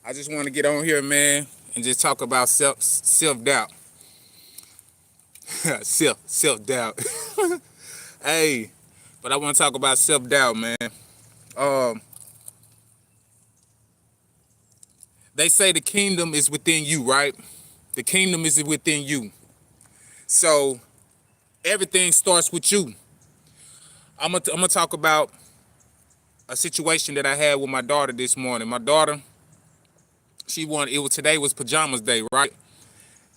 I just want to get on here, man, and just talk about self doubt. self doubt. Hey, but I want to talk about self doubt, man. Um, they say the kingdom is within you, right? The kingdom is within you. So everything starts with you. I'm gonna talk about a situation that I had with my daughter this morning. My daughter, today was pajamas day, right?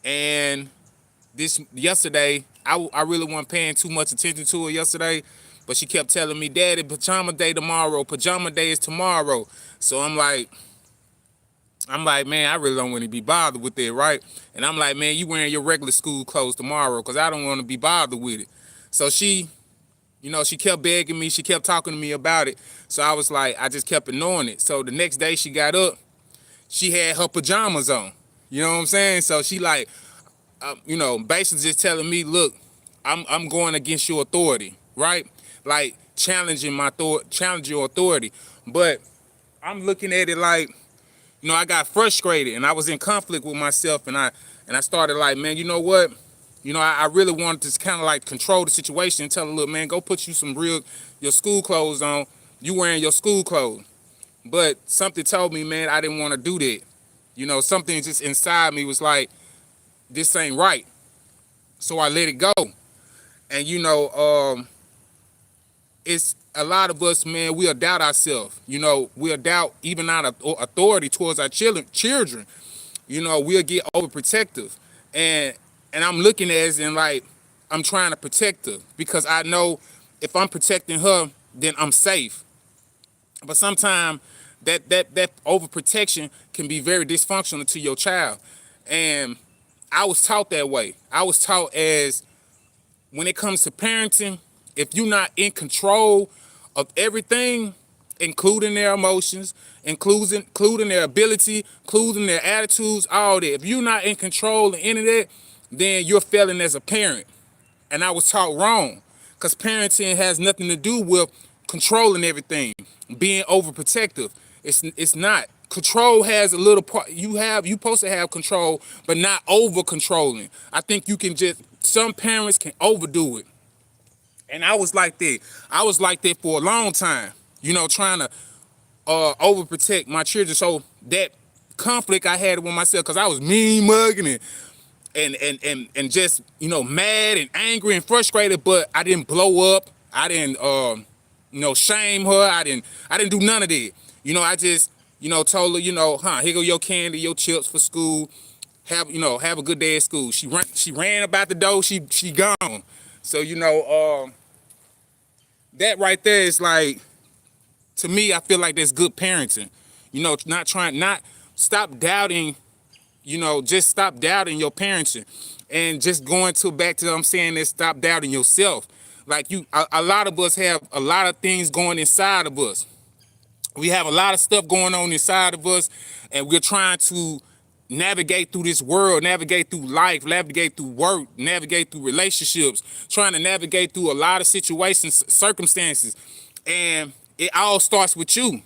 And this yesterday, I really wasn't paying too much attention to her yesterday, but she kept telling me, Daddy, pajama day tomorrow, pajama day is tomorrow. So I'm like, man, I really don't want to be bothered with it, right? And I'm like, man, you wearing your regular school clothes tomorrow because I don't want to be bothered with it. So she kept begging me. She kept talking to me about it. So I was like, I just kept ignoring it. So the next day she got up, she had her pajamas on. You know what I'm saying? So she like, basically just telling me, look, I'm going against your authority, right? Like challenging your authority. But I'm looking at it like, I got frustrated and I was in conflict with myself, and I started like, man, you know what? I really wanted to kind of like control the situation and tell her, look, man, go put you your school clothes on. You wearing your school clothes. But something told me, man, I didn't want to do that. Something just inside me was like, this ain't right. So I let it go. And, it's a lot of us, man, we'll doubt ourselves. We'll doubt even our authority towards our children. We'll get overprotective. And I'm looking at it and like, I'm trying to protect her because I know if I'm protecting her, then I'm safe. But sometimes that overprotection can be very dysfunctional to your child. And I was taught that way. I was taught as when it comes to parenting, if you're not in control of everything, including their emotions, including their ability, including their attitudes, all that. If you're not in control of any of that, then you're failing as a parent. And I was taught wrong, because parenting has nothing to do with controlling everything, being overprotective. It's not. Control has a little part. You supposed to have control, but not over controlling. I think some parents can overdo it. And I was like that. I was like that for a long time, trying to overprotect my children. So that conflict I had with myself, because I was mean mugging and just, mad and angry and frustrated, but I didn't blow up. I didn't, shame her. I didn't do none of that. I just, told her, here go your candy, your chips for school. Have a good day at school. She ran about the door. She gone. So, that right there is like, to me, I feel like that's good parenting. Not stop doubting, just stop doubting your parenting, and just back to what I'm saying, is stop doubting yourself. Like a lot of us have a lot of things going inside of us. We have a lot of stuff going on inside of us, and we're trying to navigate through this world, navigate through life, navigate through work, navigate through relationships, trying to navigate through a lot of situations, circumstances. And it all starts with you.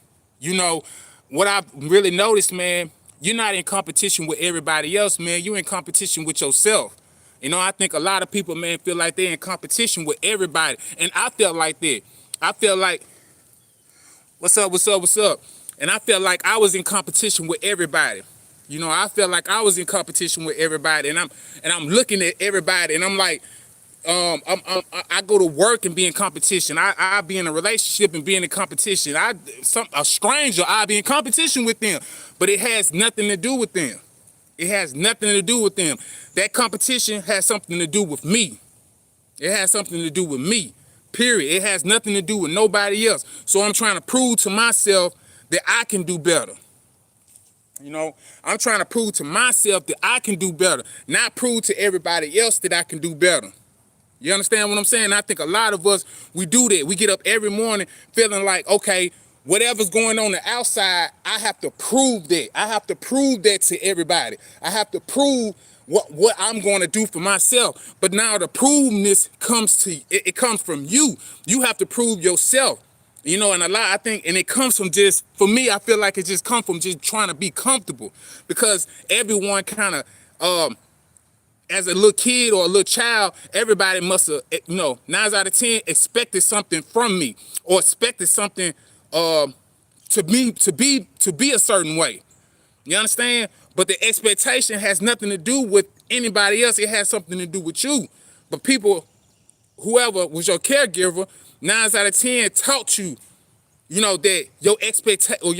What I've really noticed, man, you're not in competition with everybody else, man. You're in competition with yourself. I think a lot of people, man, feel like they're in competition with everybody. And I felt like that. I felt like, what's up? And I felt like I was in competition with everybody. I felt like I was in competition with everybody, and I'm looking at everybody, and I'm like, I go to work and be in competition. I be in a relationship and be in competition. A stranger, I be in competition with them, but it has nothing to do with them. It has nothing to do with them. That competition has something to do with me. It has something to do with me, period. It has nothing to do with nobody else. So I'm trying to prove to myself that I can do better. I'm trying to prove to myself that I can do better, not prove to everybody else that I can do better. You understand what I'm saying? I think a lot of us, we do that. We get up every morning feeling like, okay, whatever's going on the outside, I have to prove that. I have to prove that to everybody. I have to prove what I'm going to do for myself. But now the proveness comes from you. You have to prove yourself. You know, and a lot, I think, and it comes from just, for me, I feel like it just comes from just trying to be comfortable, because everyone kind of, as a little kid or a little child, everybody must have, 9 out of 10 expected something from me, or expected something to be a certain way. You understand? But the expectation has nothing to do with anybody else. It has something to do with you. But people, whoever was your caregiver, 9 out of 10 taught you, that your expectation or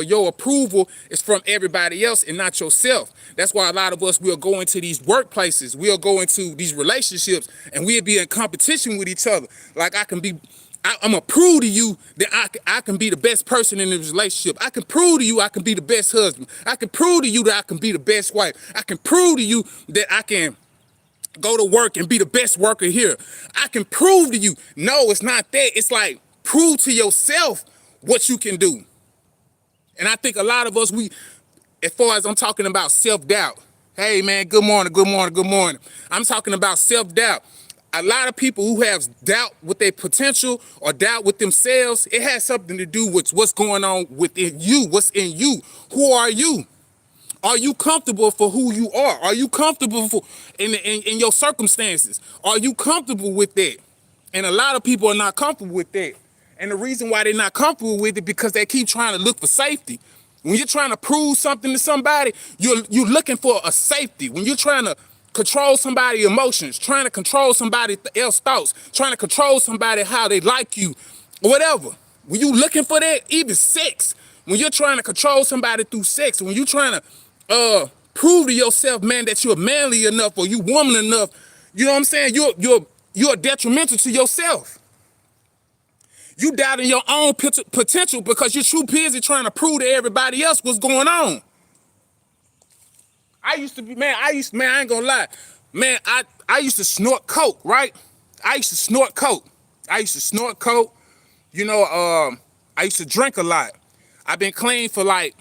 your approval is from everybody else and not yourself. That's why a lot of us will go into these workplaces, we'll go into these relationships, and we'll be in competition with each other. Like, I'm gonna prove to you that I can be the best person in this relationship. I can prove to you I can be the best husband. I can prove to you that I can be the best wife. I can prove to you that I can go to work and be the best worker here. I can prove to you. No, it's not that. It's like, prove to yourself what you can do. And I think a lot of us, as far as I'm talking about self-doubt. Hey man, good morning, good morning, good morning. I'm talking about self-doubt. A lot of people who have doubt with their potential or doubt with themselves, it has something to do with what's going on within you, what's in you. Who are you? Are you comfortable for who you are? Are you comfortable in your circumstances? Are you comfortable with that? And a lot of people are not comfortable with that. And the reason why they're not comfortable with it, because they keep trying to look for safety. When you're trying to prove something to somebody, you're looking for a safety. When you're trying to control somebody's emotions, trying to control somebody else's thoughts, trying to control somebody how they like you, or whatever. When you're looking for that, even sex, when you're trying to control somebody through sex, when you're trying to prove to yourself, man, that you're manly enough or you woman enough, you know what I'm saying? You're detrimental to yourself. You doubting your own potential because you're too busy trying to prove to everybody else what's going on. I used to be, man, I ain't gonna lie. Man, I used to snort coke, right? I used to snort coke. I used to drink a lot. I've been clean for like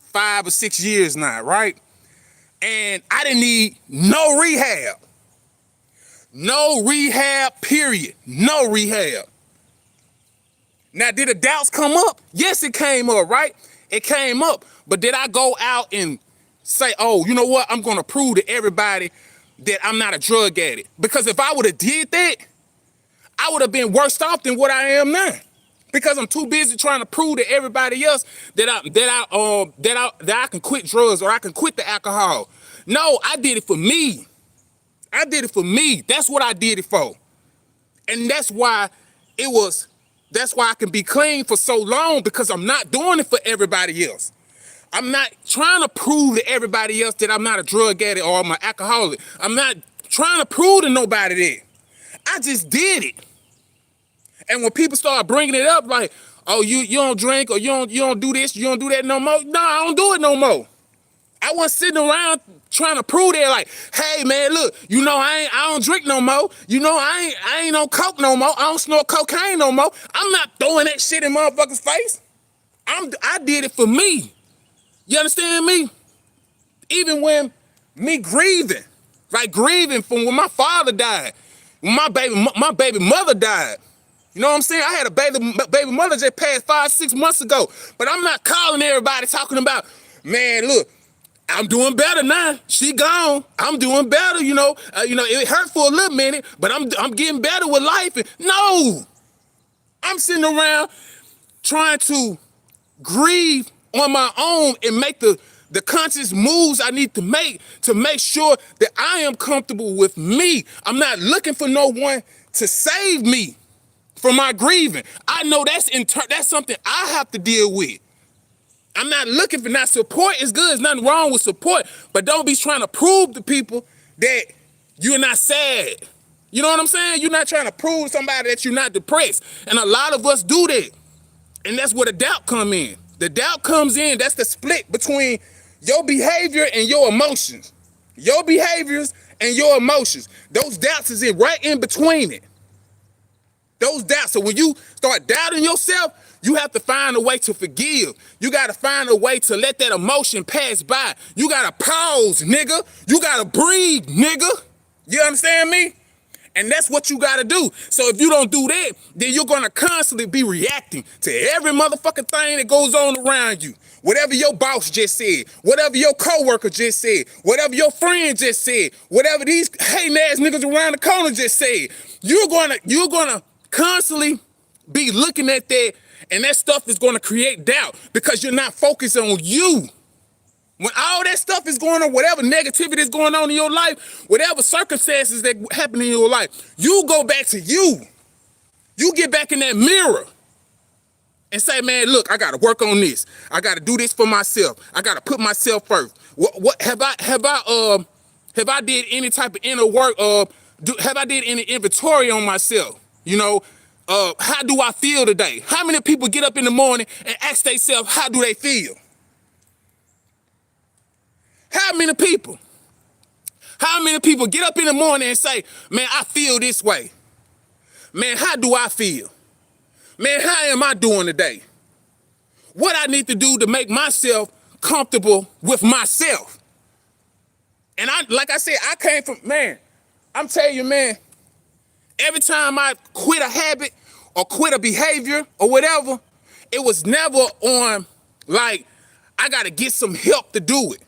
5 or 6 years now, right? And I didn't need no rehab. No rehab, period. No rehab. Now, did the doubts come up? Yes, it came up, right? It came up. But did I go out and say, oh, you know what? I'm going to prove to everybody that I'm not a drug addict? Because if I would have did that, I would have been worse off than what I am now. Because I'm too busy trying to prove to everybody else that I can quit drugs or I can quit the alcohol. No, I did it for me. I did it for me. That's what I did it for. And that's why I can be clean for so long, because I'm not doing it for everybody else. I'm not trying to prove to everybody else that I'm not a drug addict or I'm an alcoholic. I'm not trying to prove to nobody that. I just did it. And when people start bringing it up like, oh, you don't drink or you don't do this, you don't do that no more. No, I don't do it no more. I wasn't sitting around trying to prove that, like, hey man, look, I don't drink no more. I ain't on coke no more. I don't snort cocaine no more. I'm not throwing that shit in motherfuckers' face. I did it for me. You understand me? Even when me grieving from when my father died, when my baby mother died. You know what I'm saying? I had a baby mother just passed 5-6 months ago. But I'm not calling everybody talking about, man, look, I'm doing better now. She gone. I'm doing better, it hurt for a little minute, but I'm getting better with life. No. I'm sitting around trying to grieve on my own and make the conscious moves I need to make sure that I am comfortable with me. I'm not looking for no one to save me from my grieving. I know that's something I have to deal with. I'm not looking for support is good. There's nothing wrong with support, but don't be trying to prove to people that you're not sad. You know what I'm saying? You're not trying to prove to somebody that you're not depressed. And a lot of us do that. And that's where the doubt come in. The doubt comes in. That's the split between your behavior and your emotions. Your behaviors and your emotions. Those doubts is right in between it. Those doubts. So when you start doubting yourself, you have to find a way to forgive. You got to find a way to let that emotion pass by. You got to pause, nigga. You got to breathe, nigga. You understand me? And that's what you gotta do. So if you don't do that, then you're gonna constantly be reacting to every motherfucking thing that goes on around you. Whatever your boss just said, whatever your coworker just said, whatever your friend just said, whatever these hating ass niggas around the corner just said, you're gonna constantly be looking at that, and that stuff is gonna create doubt because you're not focused on you. When all that stuff is going on, whatever negativity is going on in your life, whatever circumstances that happen in your life, you go back to you. You get back in that mirror and say, man, look, I got to work on this. I got to do this for myself. I got to put myself first. What have I did any type of inner work? Have I did any inventory on myself? You know, how do I feel today? How many people get up in the morning and ask themselves, how do they feel? How many people? How many people get up in the morning and say, man, I feel this way? Man, how do I feel? Man, how am I doing today? What I need to do to make myself comfortable with myself? And like I said, I came from, man, I'm telling you, man, every time I quit a habit or quit a behavior or whatever, it was never on like, I got to get some help to do it.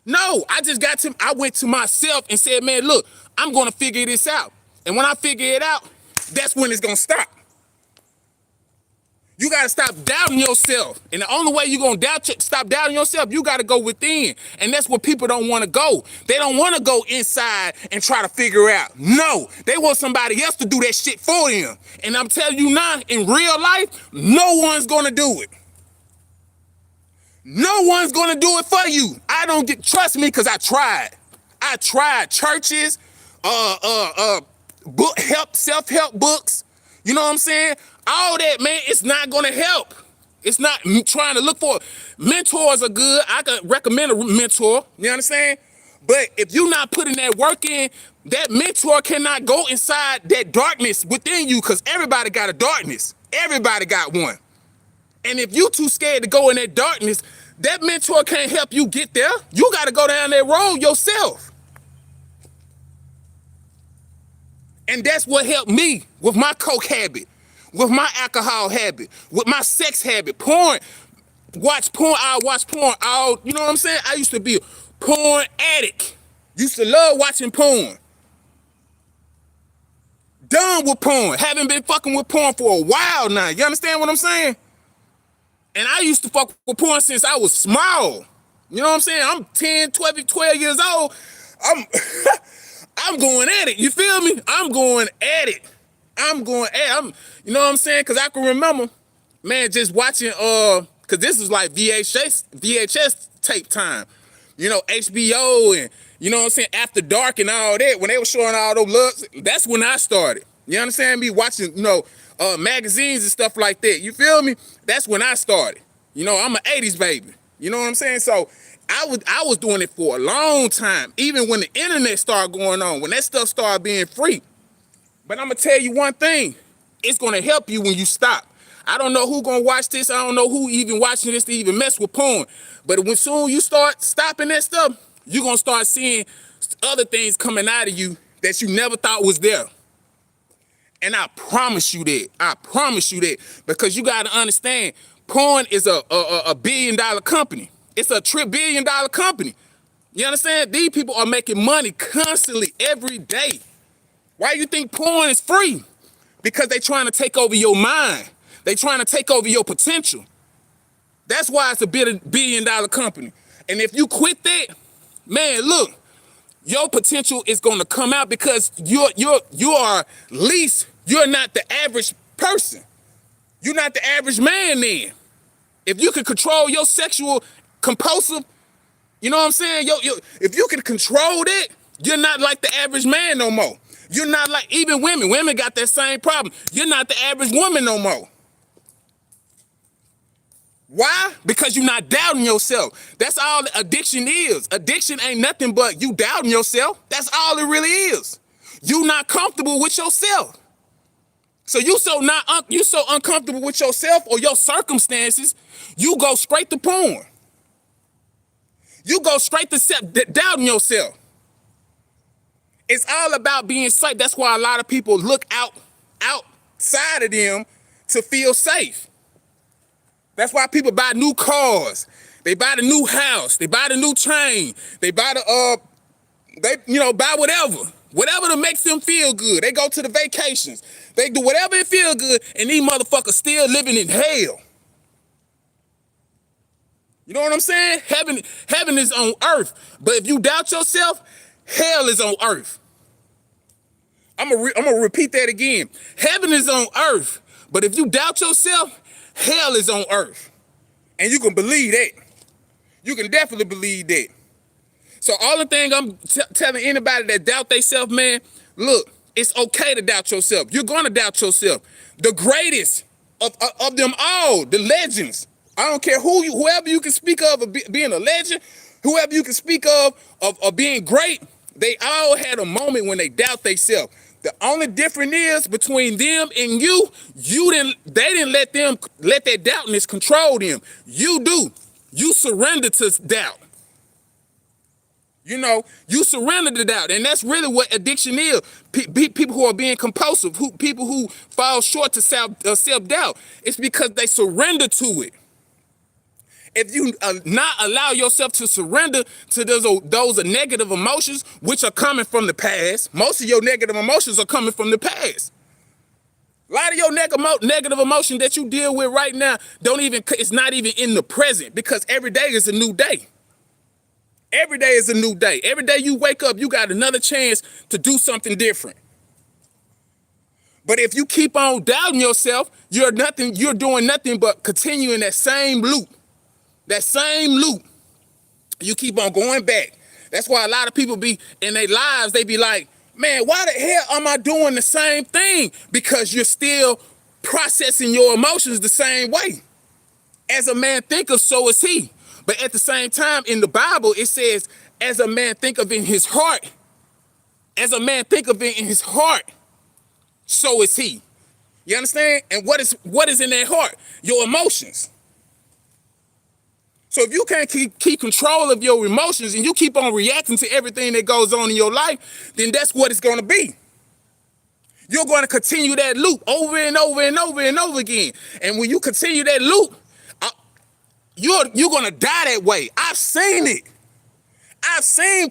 No, I went to myself and said, man, look, I'm going to figure this out. And when I figure it out, that's when it's going to stop. You got to stop doubting yourself. And the only way you're going to stop doubting yourself, you got to go within. And that's where people don't want to go. They don't want to go inside and try to figure out. No, they want somebody else to do that shit for them. And I'm telling you now, in real life, no one's going to do it. No one's gonna do it for you. Trust me, because I tried. I tried churches, book help, self-help books. You know what I'm saying? All that, man, it's not gonna help. It's not trying to look for mentors are good. I can recommend a mentor. You understand? But if you're not putting that work in, that mentor cannot go inside that darkness within you, because everybody got a darkness. Everybody got one. And if you too scared to go in that darkness, that mentor can't help you get there. You got to go down that road yourself. And that's what helped me with my coke habit, with my alcohol habit, with my sex habit, porn. Watch porn, I watch porn. You know what I'm saying? I used to be a porn addict. Used to love watching porn. Done with porn. Haven't been fucking with porn for a while now. You understand what I'm saying? And I used to fuck with porn since I was small. You know what I'm saying? I'm 10, 12 years old. I'm going at it. You feel me? I'm going at it. You know what I'm saying? Because I can remember, man, just watching, because this was like VHS tape time. You know, HBO and, you know what I'm saying, After Dark and all that. When they were showing all those looks, that's when I started. You understand me? Watching, you know, magazines and stuff like that. You feel me? That's when I started. You know, I'm an 80s baby. You know what I'm saying? So I was doing it for a long time, even when the internet started going on, when that stuff started being free. But I'm going to tell you one thing. It's going to help you when you stop. I don't know who going to watch this. I don't know who even watching this to even mess with porn. But when soon you start stopping that stuff, you're going to start seeing other things coming out of you that you never thought was there. And I promise you that. I promise you that. Because you got to understand, porn is a $1 billion company. It's a $1 billion company. You understand? These people are making money constantly every day. Why you think porn is free? Because they trying to take over your mind. They trying to take over your potential. That's why it's a $1 billion company. And if you quit that, man, look, your potential is going to come out because you are least. You're not the average person. You're not the average man then. If you can control your sexual compulsive, you know what I'm saying? If you can control that, you're not like the average man no more. You're not like, even women. Women got that same problem. You're not the average woman no more. Why? Because you're not doubting yourself. That's all addiction is. Addiction ain't nothing but you doubting yourself. That's all it really is. You not comfortable with yourself. So you so uncomfortable with yourself or your circumstances, you go straight to porn. You go straight to doubting yourself. It's all about being safe. That's why a lot of people look outside of them to feel safe. That's why people buy new cars. They buy the new house. They buy the new chain. They buy buy whatever to make them feel good. They go to the vacations. They do whatever it feel good, and these motherfuckers still living in hell. You know what I'm saying? Heaven is on earth, but if you doubt yourself, hell is on earth. I'm gonna repeat that again. Heaven is on earth, but if you doubt yourself, hell is on earth. And you can believe that. You can definitely believe that. So all the thing I'm telling anybody that doubt themselves, man, look, it's okay to doubt yourself. You're gonna doubt yourself. The greatest of them all, the legends. I don't care whoever you can speak of being a legend, whoever you can speak of being great, they all had a moment when they doubt themselves. The only difference is between them and they didn't let that doubtness control them. You do. You surrender to doubt. You know, you surrender to doubt. And that's really what addiction is. People who are being compulsive, people who fall short to self-doubt, it's because they surrender to it. If you not allow yourself to surrender to those negative emotions, which are coming from the past, most of your negative emotions are coming from the past. A lot of your negative emotion that you deal with right now it's not even in the present, because every day is a new day. Every day is a new day. Every day you wake up, you got another chance to do something different. But if you keep on doubting yourself, you're doing nothing but continuing that same loop. That same loop. You keep on going back. That's why a lot of people be in their lives, they be like, man, why the hell am I doing the same thing? Because you're still processing your emotions the same way. As a man thinketh, so is he. But at the same time, in the Bible, it says, as a man thinketh in his heart, as a man thinketh in his heart, so is he. You understand? And what is in that heart? Your emotions. So if you can't keep control of your emotions and you keep on reacting to everything that goes on in your life, then that's what it's going to be. You're going to continue that loop over and over and over and over again. And when you continue that loop, you're going to die that way. I've seen it. I've seen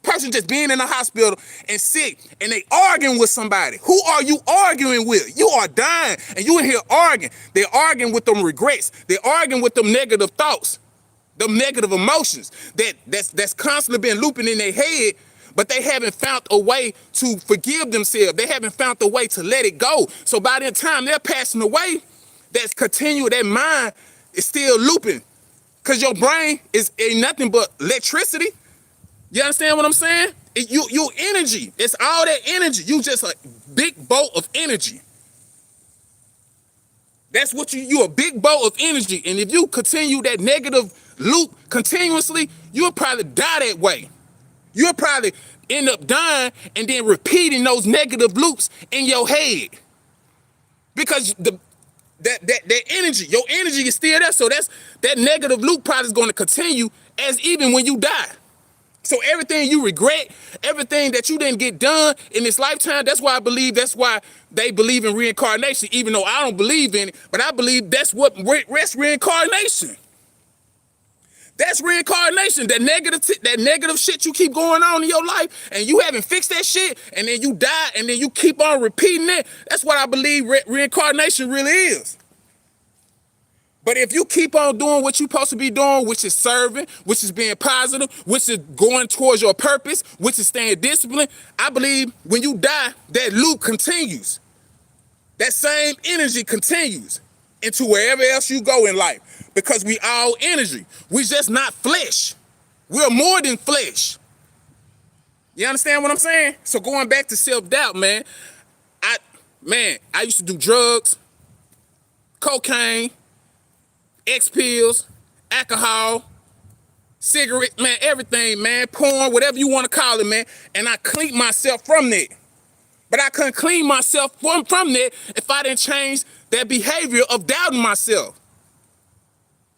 person just being in the hospital and sick, and they arguing with somebody. Who are you arguing with? You are dying, and you in here arguing. They're arguing with them regrets. They're arguing with them negative thoughts, them negative emotions that's constantly been looping in their head, but they haven't found a way to forgive themselves. They haven't found a way to let it go. So by the time they're passing away, that mind is still looping, because your brain ain't nothing but electricity. You understand what I'm saying? You energy. It's all that energy. You just a big bolt of energy. That's what you're a big bolt of energy. And if you continue that negative loop continuously, you'll probably die that way. You'll probably end up dying and then repeating those negative loops in your head. Because that energy, your energy is still there. So that negative loop probably is going to continue as even when you die. So everything you regret, everything that you didn't get done in this lifetime, that's why they believe in reincarnation, even though I don't believe in it, but I believe that's what reincarnation. That's reincarnation. That negative shit you keep going on in your life, and you haven't fixed that shit, and then you die, and then you keep on repeating it. That's what I believe reincarnation really is. But if you keep on doing what you're supposed to be doing, which is serving, which is being positive, which is going towards your purpose, which is staying disciplined, I believe when you die, that loop continues. That same energy continues into wherever else you go in life, because we all energy. We just not flesh. We're more than flesh. You understand what I'm saying? So going back to self-doubt, man, I used to do drugs, cocaine, X-pills, alcohol, cigarettes, man, everything, man, porn, whatever you want to call it, man. And I cleaned myself from that. But I couldn't clean myself from that if I didn't change that behavior of doubting myself.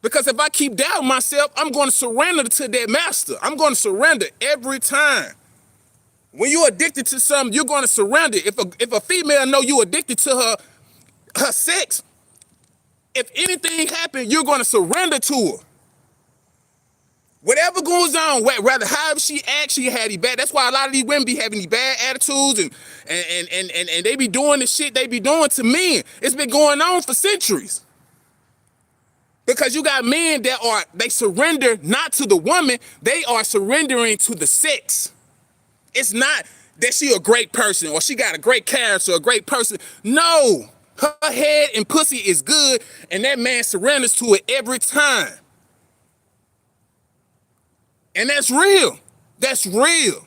Because if I keep doubting myself, I'm going to surrender to that master. I'm going to surrender every time. When you're addicted to something, you're going to surrender. If a female know you addicted to her sex, if anything happens, you're going to surrender to her. Whatever goes on, rather however she acts, she had these bad. That's why a lot of these women be having these bad attitudes and they be doing the shit they be doing to men. It's been going on for centuries. Because you got men that they surrender not to the woman, they are surrendering to the sex. It's not that she a great person or she got a great character, a great person. No, her head and pussy is good and that man surrenders to it every time. And that's real. That's real.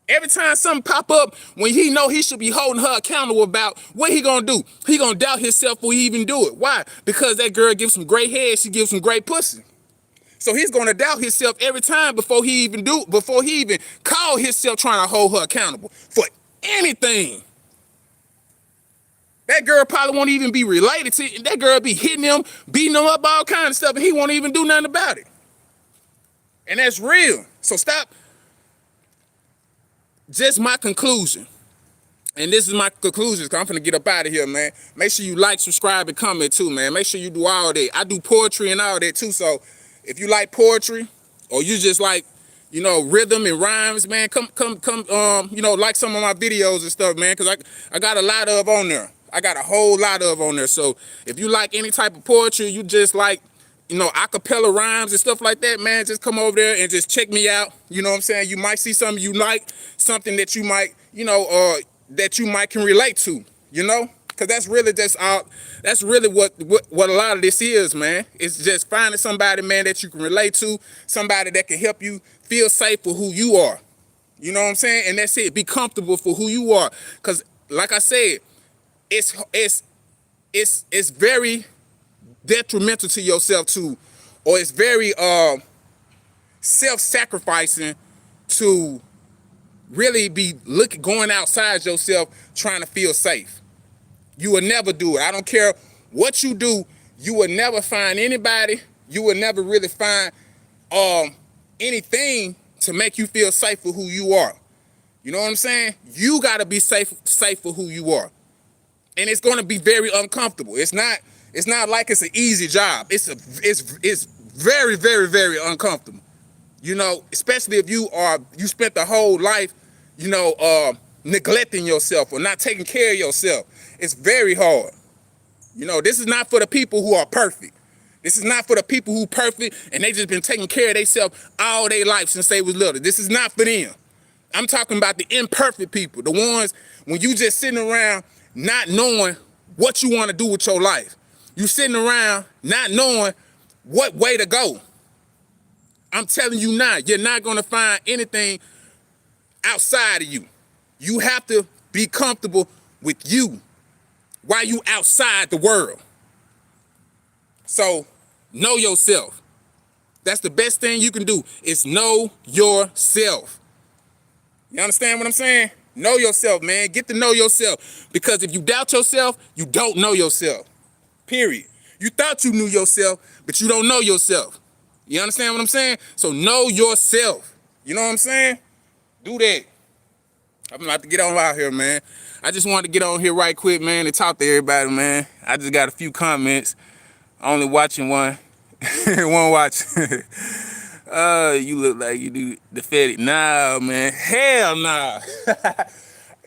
Every time something pop up when he know he should be holding her accountable about, what he gonna do? He gonna doubt himself before he even do it. Why? Because that girl gives some great head, she gives some great pussy. So he's gonna doubt himself every time before he even call himself trying to hold her accountable for anything. That girl probably won't even be related to it. That girl be hitting him, beating him up, all kind of stuff, and he won't even do nothing about it. And that's real. So stop. Just my conclusion. And this is my conclusion, because I'm finna get up out of here, man. Make sure you like, subscribe, and comment too, man. Make sure you do all that. I do poetry and all that too. So if you like poetry or you just like, rhythm and rhymes, man, come, like some of my videos and stuff, man, because I got a lot of on there. I got a whole lot of on there. So if you like any type of poetry, you just like, acapella rhymes and stuff like that, man, just come over there and just check me out. You know what I'm saying? You might see something you like, something that you might, that you might can relate to, because that's really just that's really what a lot of this is, man. It's just finding somebody, man, that you can relate to, somebody that can help you feel safe for who you are. You know what I'm saying? And that's it. Be comfortable for who you are. Because like I said, it's very detrimental to yourself too, or it's very self-sacrificing to really be going outside yourself trying to feel safe. You will never do it. I don't care what you do, you will never find anybody, you will never really find anything to make you feel safe for who you are. You know what I'm saying? You gotta be safe for who you are. And it's gonna be very uncomfortable. It's not like it's an easy job. It's very, very, very uncomfortable. Especially if you spent the whole life, neglecting yourself or not taking care of yourself. It's very hard. This is not for the people who are perfect. This is not for the people who perfect and they just been taking care of themselves all their life since they was little. This is not for them. I'm talking about the imperfect people, the ones when you just sitting around not knowing what you want to do with your life. You sitting around not knowing what way to go. I'm telling you now, you're not going to find anything outside of you. You have to be comfortable with you while you outside the world. So know yourself. That's the best thing you can do is know yourself. You understand what I'm saying? Know yourself, man. Get to know yourself. Because if you doubt yourself, you don't know yourself. Period. You thought you knew yourself, but you don't know yourself. You understand what I'm saying? So know yourself. You know what I'm saying? Do that. I'm about to get on out here, man. I just wanted to get on here right quick, man, and talk to everybody, man. I just got a few comments. Only watching one. One watch. You look like you do the fetty. Nah, man. Hell nah.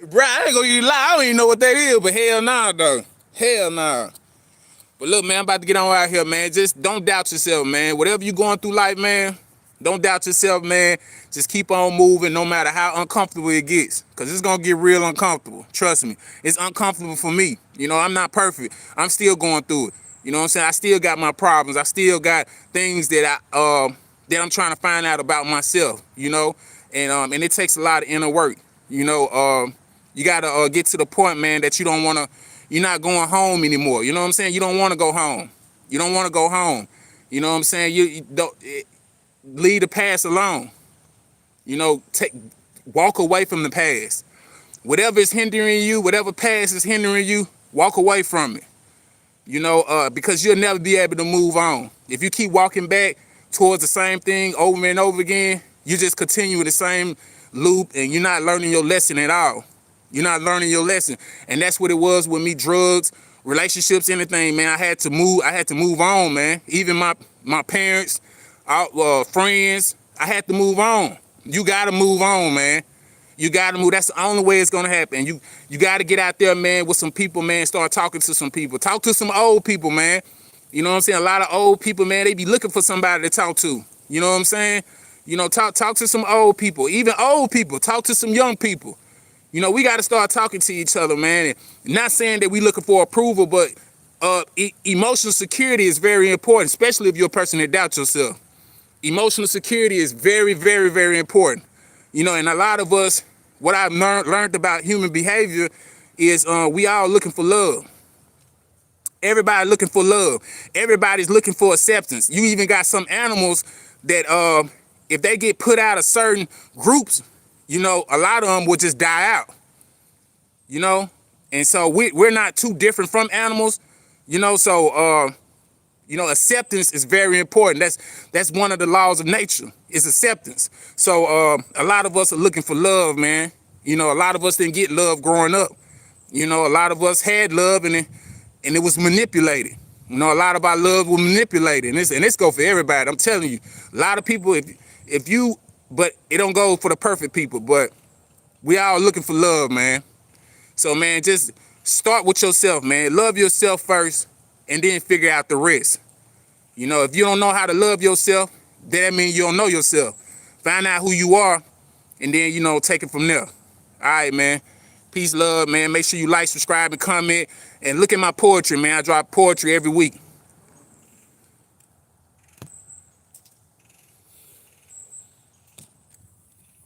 Bro, I ain't gonna lie. I don't even know what that is, but hell nah, though. Hell nah. But look, man, I'm about to get on out here, man. Just don't doubt yourself, man. Whatever you're going through life, man, don't doubt yourself, man. Just keep on moving no matter how uncomfortable it gets. Because it's going to get real uncomfortable. Trust me. It's uncomfortable for me. I'm not perfect. I'm still going through it. You know what I'm saying? I still got my problems. I still got things that I'm trying to find out about myself, And it takes a lot of inner work. You got to get to the point, man, that you're not going home anymore. You know what I'm saying? You don't want to go home. You don't want to go home. You know what I'm saying? You don't leave the past alone. Walk away from the past. Whatever is hindering you, whatever past is hindering you, walk away from it. Because you'll never be able to move on. If you keep walking back towards the same thing over and over again, you just continue with the same loop, and you're not learning your lesson at all. You're not learning your lesson. And that's what it was with me, drugs, relationships, anything, man. I had to move on, man. Even my parents, friends, I had to move on. You gotta move on, man. You gotta move. That's the only way it's gonna happen. You gotta get out there, man, with some people, man. Start talking to some people. Talk to some old people, man. You know what I'm saying? A lot of old people, man, they be looking for somebody to talk to. You know what I'm saying? You know, talk to some old people. Even old people, talk to some young people. You know, we got to start talking to each other, man. And not saying that we looking for approval, but emotional security is very important, especially if you're a person that doubts yourself. Emotional security is very, very, very important. You know, and a lot of us, what I've learned about human behavior is we all looking for love. Everybody looking for love. Everybody's looking for acceptance. You even got some animals that if they get put out of certain groups, you know, a lot of them will just die out, you know? And so we're not too different from animals, you know? So, you know, acceptance is very important. That's one of the laws of nature, is acceptance. So a lot of us are looking for love, man. You know, a lot of us didn't get love growing up. You know, a lot of us had love and it was manipulated. You know, a lot of our love was manipulated. And this go for everybody. I'm telling you, a lot of people, but it don't go for the perfect people, but we all looking for love, man. So, man, just start with yourself, man. Love yourself first, and then figure out the rest. You know, if you don't know how to love yourself, that means you don't know yourself. Find out who you are, and then, you know, take it from there. All right, man. Peace, love, man. Make sure you like, subscribe, and comment. And look at my poetry, man. I drop poetry every week.